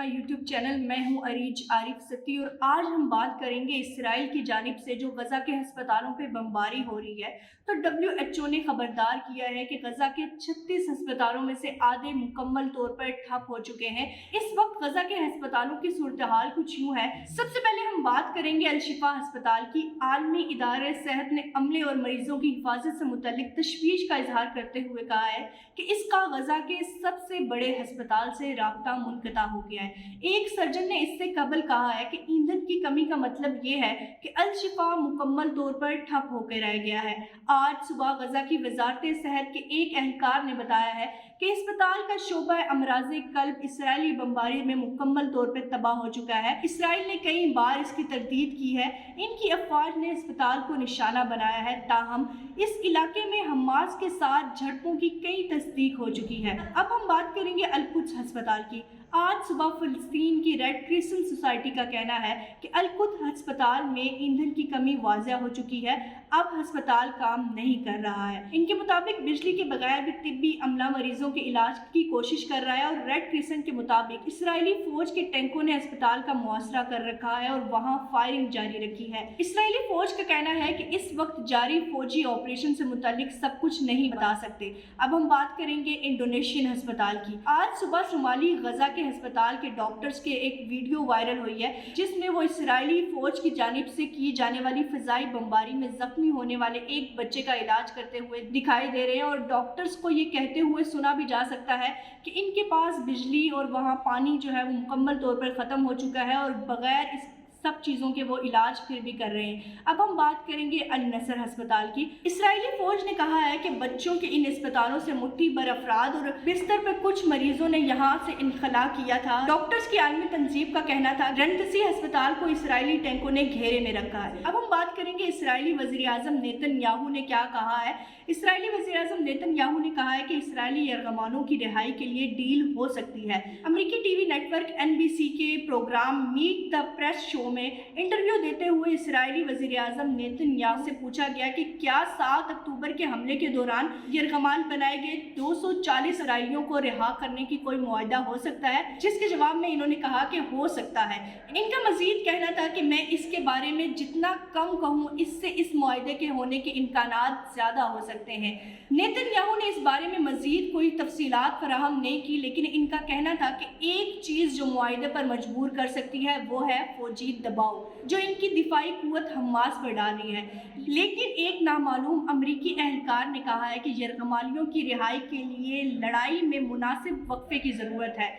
My YouTube channel. मैं हूं अरीज आरिफ सती और आज हम बात करेंगे इसराइल की जानिब से जो गजा के अस्पतालों पे बमबारी हो रही है। तो WHO ने खबरदार किया है कि गजा के 36 अस्पतालों में से आधे मुकम्मल तौर पर ठप हो चुके हैं। इस वक्त गजा के अस्पतालों की सूरत हाल कुछ यूँ है। सबसे पहले हम बात करेंगे अल शिफा अस्पताल की। आलमी इदारे सेहत ने अमले और मरीजों की हिफाजत से मुतल्लिक तशवीश का इजहार करते हुए कहा है कि इसका गजा के सबसे बड़े अस्पताल से राब्ता मुनक़ता हो गया है। एक सर्जन ने इससे कबल कहा है कि ईंधन की कमी का मतलब ये है कि अल शिफा मुकम्मल तौर पर ठप होकर रह गया है। आज सुबह गजा की वजारत सेहत के एक एहलकार ने बताया है कि अस्पताल का शोबा अमराज़े कल्ब इसराइली बमबारी में मुकम्मल तौर पर तबाह हो चुका है। इसराइल ने कई बार इसकी तरदीद की है। इनकी अफवाज ने अस्पताल को निशाना बनाया है, ताहम इस इलाके में हमास के साथ झड़पों की कई तस्दीक हो चुकी है। अब हम बात करेंगे अल कुद्स अस्पताल की। आज सुबह फिलिस्तीन की रेड क्रिसेंट सोसाइटी का कहना है कि अल कुद्स अस्पताल में ईंधन की कमी वाज़ह हो चुकी है। अब अस्पताल काम नहीं कर रहा है। इनके मुताबिक बिजली के बगैर भी तिब्बी अमला मरीजों के इलाज की कोशिश कर रहा है और रेड क्रिसेंट के मुताबिक इसराइली फौज के टैंकों ने अस्पताल का मुआसरा कर रखा है और वहां फायरिंग जारी रखी है। इसराइली फौज का कहना है कि इस वक्त जारी फौजी ऑपरेशन से मुतालिक सब कुछ नहीं बता सकते। अब हम बात करेंगे इंडोनेशियन अस्पताल की। आज सुबह शुमाली गजा के अस्पताल के डॉक्टर्स के एक वीडियो वायरल हुई है जिसमें वो इसराइली फौज की जानिब से की जाने वाली फिजाई बमबारी में जख्मी होने वाले एक बच्चे का इलाज करते हुए दिखाई दे रहे हैं और डॉक्टर्स को ये कहते हुए सुना भी जा सकता है कि इनके पास बिजली और वहाँ पानी जो है वो मुकम्मल तौर पर ख़त्म हो चुका है और बगैर इस सब चीज़ों के वो इलाज फिर भी कर रहे हैं। अब हम बात करेंगे अल नसर अस्पताल की। इसराइली फौज ने कहा है कि बच्चों के इन अस्पतालों से मुट्ठी भर अफराद और बिस्तर पर कुछ मरीजों ने यहाँ से इनखला किया था। डॉक्टर्स की आलमी तंजीब का कहना था रंतसी अस्पताल को इसराइली टैंकों ने घेरे में रखा है। अब हम बात करेंगे इसराइली वज़ीर-ए-आज़म नेतन्याहू ने क्या कहा है। इसराइली वज़ीर-ए-आज़म नेतन्याहू ने कहा है कि इसराइली यरगमानों की रिहाई के लिए डील हो सकती है। अमेरिकी टीवी नेटवर्क NBC के program meet the press show में इंटरव्यू देते हुए इसराइली वज़ीर-ए-आज़म नेतन्याहू से पूछा गया कि क्या 7 अक्टूबर के हमले के दौरान यरगमान बनाए गए 240 इसराइलियों को रिहा करने की कोई मुआहदा हो सकता है, जिसके जवाब में इन्होंने कहा कि हो सकता है। इनका मजीद कहना था कि मैं इसके बारे में जितना कम कहूँ इससे इस मुआहदे के होने के इम्कानात ज़्यादा हो सकते हैं। नेतन्याहू ने इस बारे में मजीद कोई तफसीलात फराहम नहीं की, लेकिन इनका कहना था कि एक चीज़ जो मुआहदे पर मजबूर कर सकती है वो है फौजी दबाव जो इनकी दिफाई कुव्वत हमास पर डाल रही है। लेकिन एक नामालूम अमरीकी एहलकार ने कहा है कि यरगमालियों की रिहाई के लिए लड़ाई में मुनासिब वक्फे की ज़रूरत है।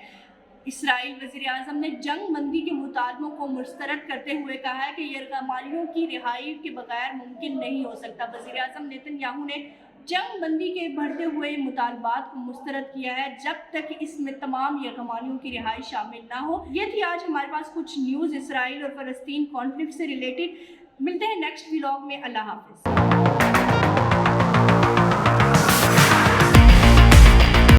इसराइल वज़ीर-ए-आज़म ने जंग बंदी के मुतालबों को मुस्तरद करते हुए कहा है कि यरगमालियों की रिहाई के बगैर मुमकिन नहीं हो सकता। वज़ीर-ए-आज़म नेतन्याहू ने जंग बंदी के बढ़ते हुए मुतालबात को मुस्तरद किया है जब तक इसमें तमाम यरगमालियों की रिहाई शामिल ना हो। ये थी आज हमारे पास कुछ न्यूज़ इसराइल और फ़लस्तीन कॉन्फ्लिक्ट से रिलेटेड। मिलते हैं नेक्स्ट व्लॉग में। अल्लाह हाफ़िज़।